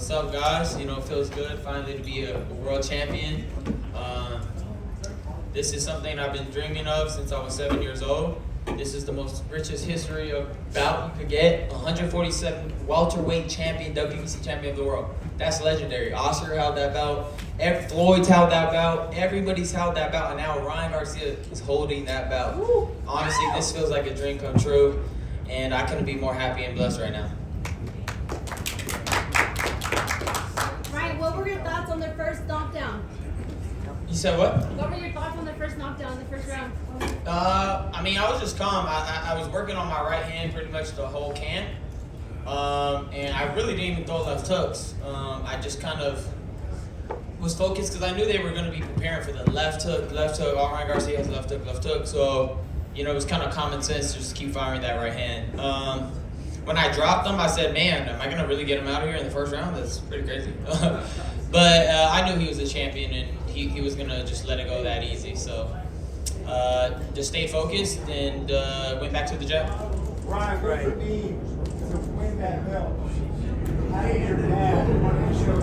What's up, guys? You know, it feels good finally to be a world champion. This is something I've been dreaming of since I was 7 years old. This is the most richest history of bout you could get. 147 welterweight champion, WBC champion of the world. That's legendary. Oscar held that bout. Floyd's held that bout. Everybody's held that bout, and now Ryan Garcia is holding that bout. Honestly, this feels like a dream come true, and I couldn't be more happy and blessed right now. Ryan, what were your thoughts on the first knockdown? You said what? What were your thoughts on the first knockdown in the first round? I was just calm. I was working on my right hand pretty much the whole camp. And I really didn't even throw left hooks. I just kind of was focused because I knew they were going to be preparing for the left hook. All Ryan Garcia has left hook. So, you know, it was kind of common sense just to keep firing that right hand. When I dropped him, I said, man, am I going to really get him out of here in the first round? That's pretty crazy. But I knew he was a champion, and he was going to just let it go that easy. So just stayed focused and went back to the jab. Ryan, what it means to win that belt? How did your dad want to show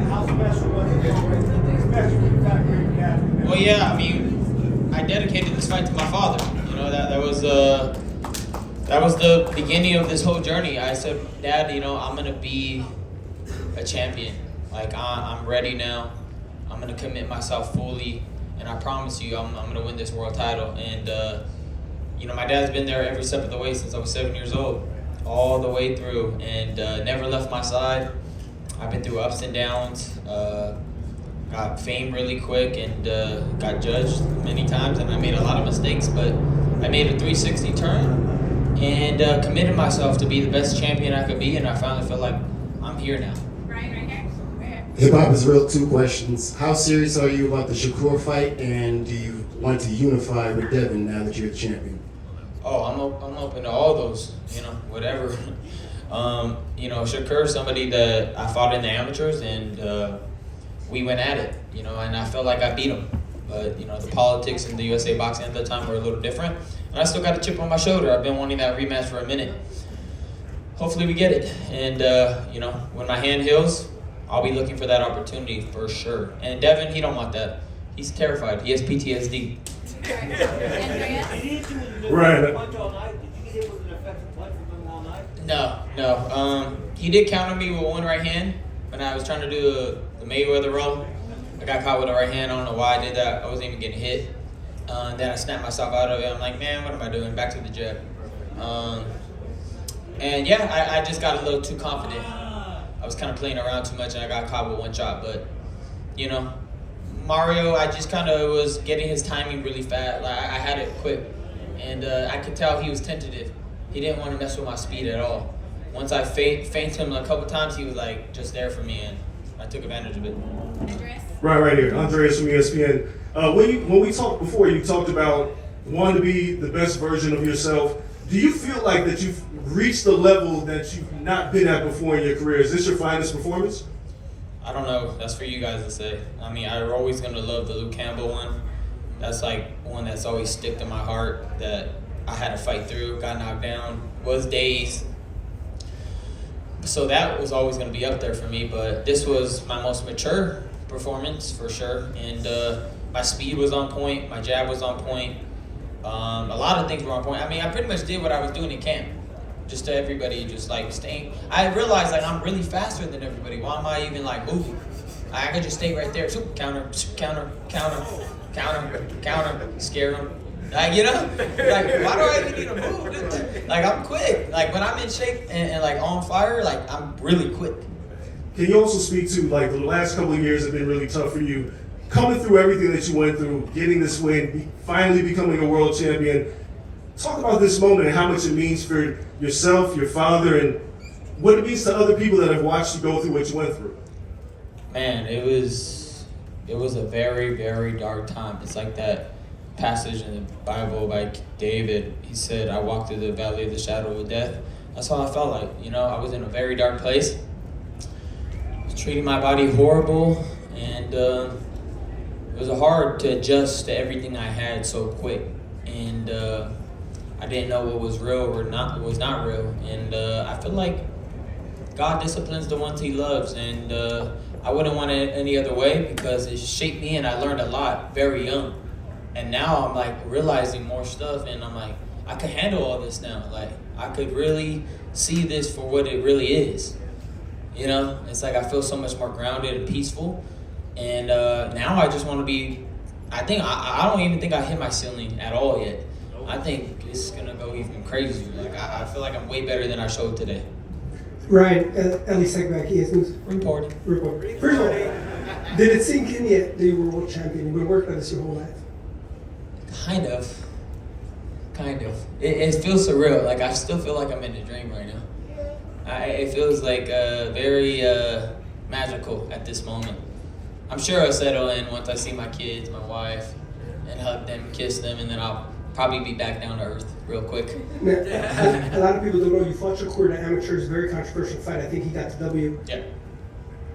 how special was it? Especially the fact that your dad. Well, yeah, I mean, I dedicated this fight to my father. You know, that was the beginning of this whole journey. I said, Dad, you know, I'm gonna be a champion. Like I'm ready now. I'm gonna commit myself fully, and I promise you, I'm gonna win this world title. And you know, my dad's been there every step of the way since I was 7 years old, all the way through, and never left my side. I've been through ups and downs. Got fame really quick, and got judged many times, and I made a lot of mistakes, but I made a 360 turn and committed myself to be the best champion I could be, and I finally feel like I'm here now. Right here. Hip Hop is Real, 2 questions. How serious are you about the Shakur fight, and do you want to unify with Devin now that you're the champion? Oh, I'm open to all those, you know, whatever. You know, Shakur, somebody that I fought in the amateurs, and we went at it, you know, and I felt like I beat him. But, you know, the politics in the USA boxing at that time were a little different, and I still got a chip on my shoulder. I've been wanting that rematch for a minute. Hopefully we get it, and, you know, when my hand heals, I'll be looking for that opportunity for sure. And Devin, he don't want that. He's terrified. He has PTSD. Right. No. He did counter me with one right hand when I was trying to do the Mayweather roll. I got caught with a right hand. I don't know why I did that. I wasn't even getting hit. Then I snapped myself out of it. I'm like, man, what am I doing? Back to the jab. And yeah, I just got a little too confident. I was kind of playing around too much, and I got caught with one shot. But, you know, Mario, I just kind of was getting his timing really fast. Like, I had it quick, and I could tell he was tentative. He didn't want to mess with my speed at all. Once I feinted him a couple times, he was like just there for me, and I took advantage of it. Andres? Right here. Andres from ESPN. When we talked before, you talked about wanting to be the best version of yourself. Do you feel like that you've reached the level that you've not been at before in your career? Is this your finest performance? I don't know. That's for you guys to say. I mean, I'm always going to love the Luke Campbell one. That's like one that's always stick to my heart that I had to fight through, got knocked down, was dazed. So that was always going to be up there for me, but this was my most mature performance for sure. And my speed was on point, my jab was on point. A lot of things were on point. I mean, I pretty much did what I was doing in camp. Just to everybody, just like staying. I realized like I'm really faster than everybody. Why am I even like moving? I could just stay right there. Counter, scare them. Like, you know, like why do I even need to move? Like I'm quick. Like when I'm in shape and like on fire, like I'm really quick. Can you also speak to, like, the last couple of years have been really tough for you, coming through everything that you went through, getting this win, finally becoming a world champion. Talk about this moment and how much it means for yourself, your father, and what it means to other people that have watched you go through what you went through. Man, it was a very, very dark time. It's like that passage in the Bible by David. He said, I walked through the valley of the shadow of death. That's how I felt like. You know, I was in a very dark place. I was treating my body horrible, and it was hard to adjust to everything I had so quick. And I didn't know what was real or not, what was not real. And I feel like God disciplines the ones He loves, and I wouldn't want it any other way because it shaped me, and I learned a lot very young. And now I'm like realizing more stuff, and I'm like, I could handle all this now. Like I could really see this for what it really is. You know, it's like I feel so much more grounded and peaceful. And now I just want to be. I think I don't even think I hit my ceiling at all yet. I think it's gonna go even crazier. Like I feel like I'm way better than I showed today. Ryan, Ellie Segback, ES News. Reporting. Report. First of all, did it sink in yet that you were world champion? You've been working on this your whole life. Kind of. It feels surreal. Like I still feel like I'm in a dream right now. It feels like very magical at this moment. I'm sure I'll settle in once I see my kids, my wife, and hug them, kiss them, and then I'll probably be back down to earth real quick. Now, a lot of people don't know you fought Shakur in an amateur's very controversial fight. I think he got the W. Yeah.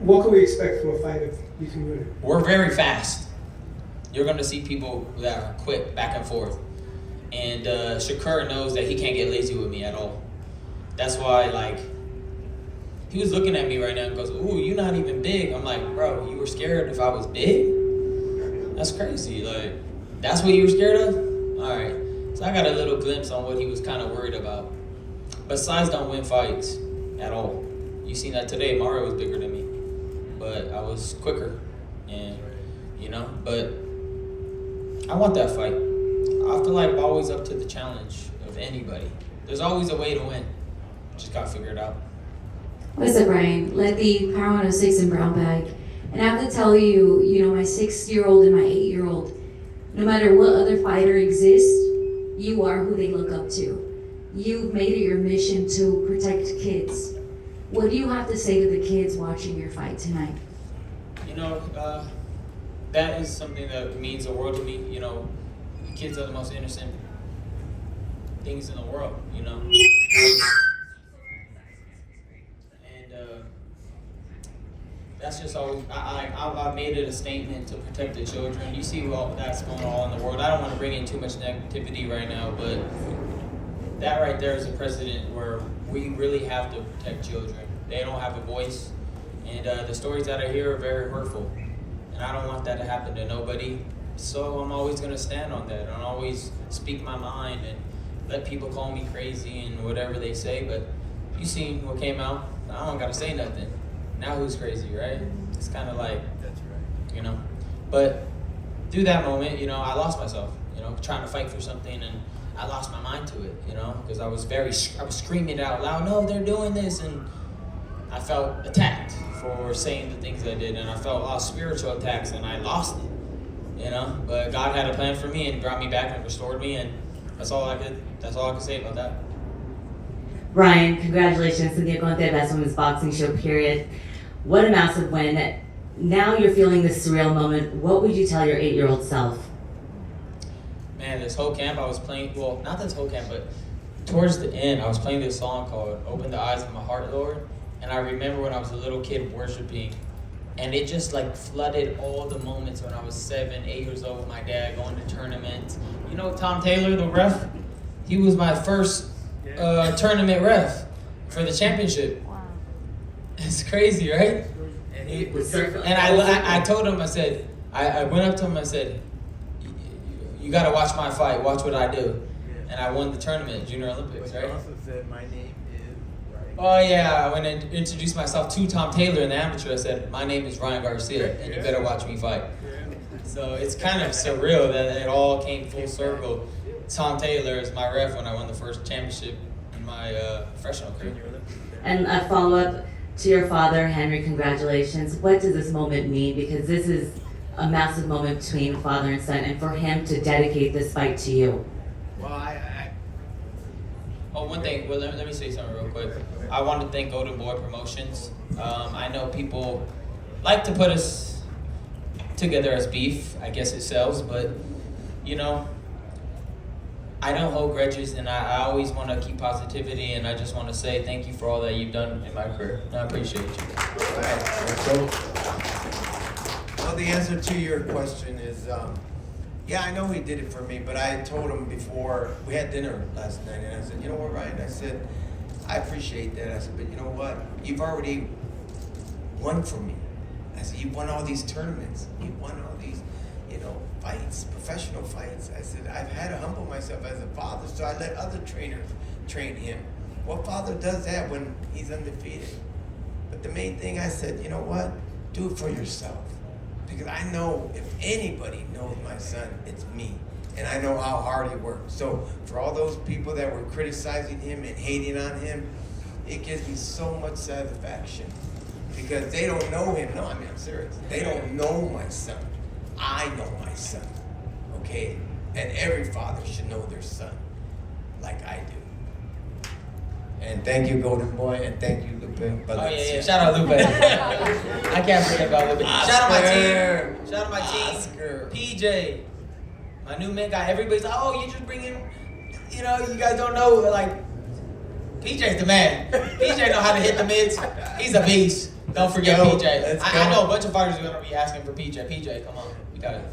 What can we expect from a fight between you and We're very fast. You're going to see people that are quick back and forth. And Shakur knows that he can't get lazy with me at all. That's why, like, he was looking at me right now and goes, "Ooh, you're not even big." I'm like, "Bro, you were scared if I was big? That's crazy. Like, that's what you were scared of?" All right. So I got a little glimpse on what he was kind of worried about. But size don't win fights at all. You seen that today. Mario was bigger than me. But I was quicker. And, you know, but I want that fight. I feel like I'm always up to the challenge of anybody. There's always a way to win. Just got to figure it out. What's up, Ryan? Led the Power 106 in brown bag. And I have to tell you, my 6-year-old and my 8-year-old, no matter what other fighter exists, you are who they look up to. You've made it your mission to protect kids. What do you have to say to the kids watching your fight tonight? You know, that is something that means the world to me. You know, kids are the most innocent things in the world, you know. And that's just always, I made it a statement to protect the children. You see all that's going on in the world. I don't want to bring in too much negativity right now, but that right there is a precedent where we really have to protect children. They don't have a voice, and the stories that I hear are very hurtful, and I don't want that to happen to nobody. So I'm always going to stand on that. I'll always speak my mind and let people call me crazy and whatever they say, but you seen what came out. I don't got to say nothing. Now who's crazy, right? It's kind of like, that's right. You know. But through that moment, I lost myself, trying to fight for something, and I lost my mind to it, because I was screaming it out loud, "No, they're doing this," and I felt attacked for saying the things I did, and I felt a lot of spiritual attacks, and I lost it. But God had a plan for me and brought me back and restored me, and that's all I could say about that. Ryan, congratulations to the Aguante Best Women's Boxing Show, period. What a massive win. Now you're feeling this surreal moment. What would you tell your 8-year-old self? Man, this whole camp I was playing, well, not this whole camp, but towards the end, I was playing this song called "Open the Eyes of My Heart, Lord." And I remember when I was a little kid worshiping, and it just like flooded all the moments when I was 7, 8 years old with my dad going to tournaments. Tom Taylor, the ref, he was my first tournament ref for the championship. Wow. It's crazy, right? And I told him, I said, I went up to him, I said, "You got to watch my fight, watch what I do." And I won the tournament, Junior Olympics, right? You also said, "My name is Ryan." Oh yeah, when I introduced myself to Tom Taylor in the amateur, I said, "My name is Ryan Garcia, and you better watch me fight." So it's kind of surreal that it all came full circle. Tom Taylor is my ref when I won the first championship in my professional career. And a follow-up to your father, Henry, congratulations. What does this moment mean? Because this is a massive moment between father and son, and for him to dedicate this fight to you. Well, One thing, well, let me say something real quick. I want to thank Golden Boy Promotions. I know people like to put us together as beef. I guess it sells, but, I don't hold grudges, and I always want to keep positivity, and I just want to say thank you for all that you've done in my career. I appreciate you. Well, the answer to your question is, yeah, I know he did it for me, but I told him before, we had dinner last night, and I said, "You know what, Ryan?" I said, "I appreciate that." I said, "But you know what? you've already won for me. I said, you won all these tournaments. You won all these, fights, professional fights. I said, I've had to humble myself as a father, so I let other trainers train him. What father does that when he's undefeated? But the main thing, I said, you know what? Do it for yourself. Because I know if anybody knows my son, it's me. And I know how hard he works. So for all those people that were criticizing him and hating on him, it gives me so much satisfaction. Because they don't know him. No, I'm serious. They don't know my son. I know my son. Okay? And every father should know their son. Like I do. And thank you, Golden Boy, and thank you, Lupe. Oh, yeah. Shout out, Lupe. I can't forget about Lupe. Shout out my team. Shout out my team. Oscar. PJ. My new man guy. Everybody's like, oh, you just bring him. You guys don't know. Like, PJ's the man. PJ know how to hit the mids. He's a beast. Don't forget PJ. I know a bunch of fighters are going to be asking for PJ. PJ, come on. We got it.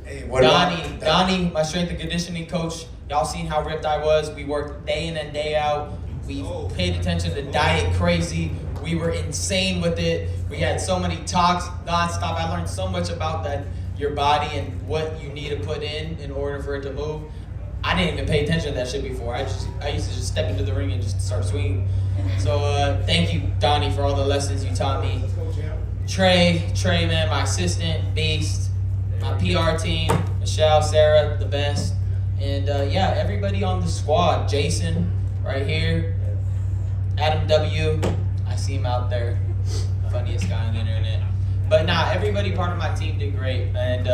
Hey, Donnie, my strength and conditioning coach. Y'all seen how ripped I was. We worked day in and day out. We paid attention to diet crazy. We were insane with it. We had so many talks nonstop. I learned so much about your body and what you need to put in order for it to move. I didn't even pay attention to that shit before. I used to just step into the ring and just start swinging. So thank you, Donnie, for all the lessons you taught me. Trey, man, my assistant, beast. My PR team, Michelle, Sarah, the best. And everybody on the squad. Jason, right here. Adam W. I see him out there. Funniest guy on the internet. But everybody part of my team did great. And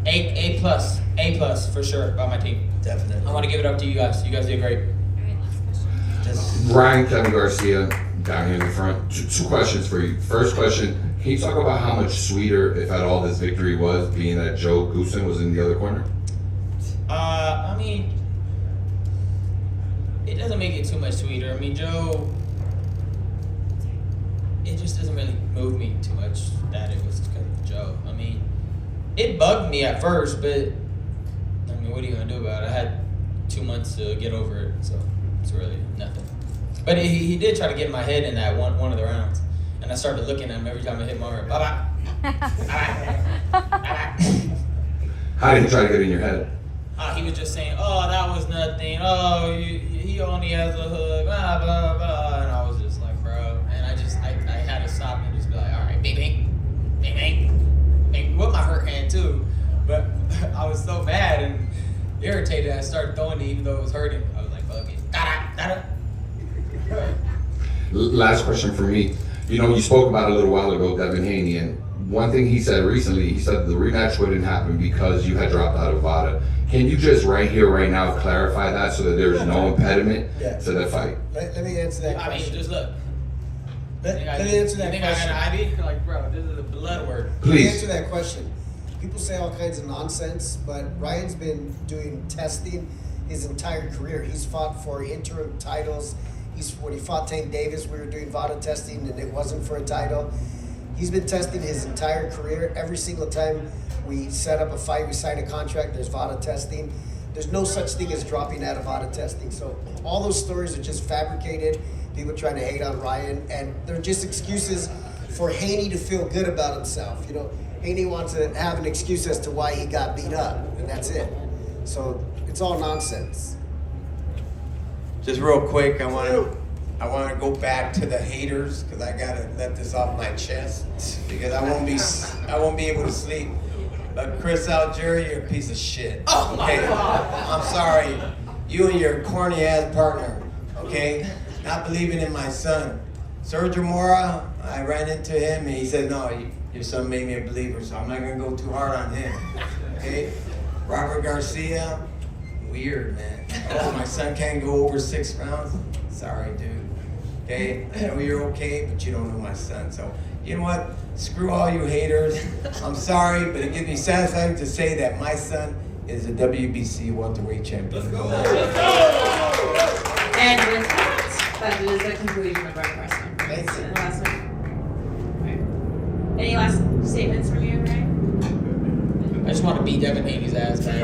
A plus for sure by my team. Definitely. I want to give it up to you guys. You guys did great. Ryan Kevin Garcia down here in the front. Two questions for you. First question, can you talk about how much sweeter, if at all, this victory was, being that Joe Goosen was in the other corner? I mean, it doesn't make it too much sweeter. I mean, Joe, it just doesn't really move me too much that it was because of Joe. I mean, it bugged me at first, but I mean, what are you gonna do about it? I had 2 months to get over it, so it's really nothing. But he did try to get in my head in that one of the rounds, and I started looking at him every time I hit Mario. Bye bye. How did he try to get in your head? He was just saying, "Oh, that was nothing. Oh, he only has a hook." Blah blah blah, and I was just like, "Bro," and I had to stop and just be like, "All right, bing bing, bing bing, bing," with my hurt hand too. But I was so mad and irritated, I started throwing it even though it was hurting. I was like, "Fuck it, da." Last question for me. You spoke about a little while ago, Devin Haney, and one thing he said recently, he said the rematch wouldn't happen because you had dropped out of VADA. Can you just right here, right now, clarify that so that there's no impediment to the fight? Let me answer that question. I mean, just look. Let me answer that question. You think I got an ID? Like, bro, this is a blood word. Let me Please. answer that question. People say all kinds of nonsense, but Ryan's been doing testing his entire career. He's fought for interim titles. When he fought Tank Davis, we were doing VADA testing, and it wasn't for a title. He's been testing his entire career. Every single time we set up a fight, we sign a contract, there's VADA testing. There's no such thing as dropping out of VADA testing. So all those stories are just fabricated, people trying to hate on Ryan, and they're just excuses for Haney to feel good about himself. Haney wants to have an excuse as to why he got beat up, and that's it. So it's all nonsense. Just real quick, I want to go back to the haters because I gotta let this off my chest because I won't be able to sleep. But Chris Algieri, you're a piece of shit. Okay, I'm sorry. You and your corny ass partner. Okay, not believing in my son. Sergio Mora, I ran into him and he said, "No, your son made me a believer, so I'm not gonna go too hard on him." Okay, Robert Garcia. Weird, man. Oh, my son can't go over 6 rounds? Sorry, dude. Okay? I know you're okay, but you don't know my son. So, you know what? Screw all you haters. I'm sorry, but it gives me satisfaction to say that my son is a WBC welterweight champion. And with that is the conclusion of our press conference. Thank you. Last one. Right. Any last statements from you, Ryan? I just want to beat Devin Haney's ass, man.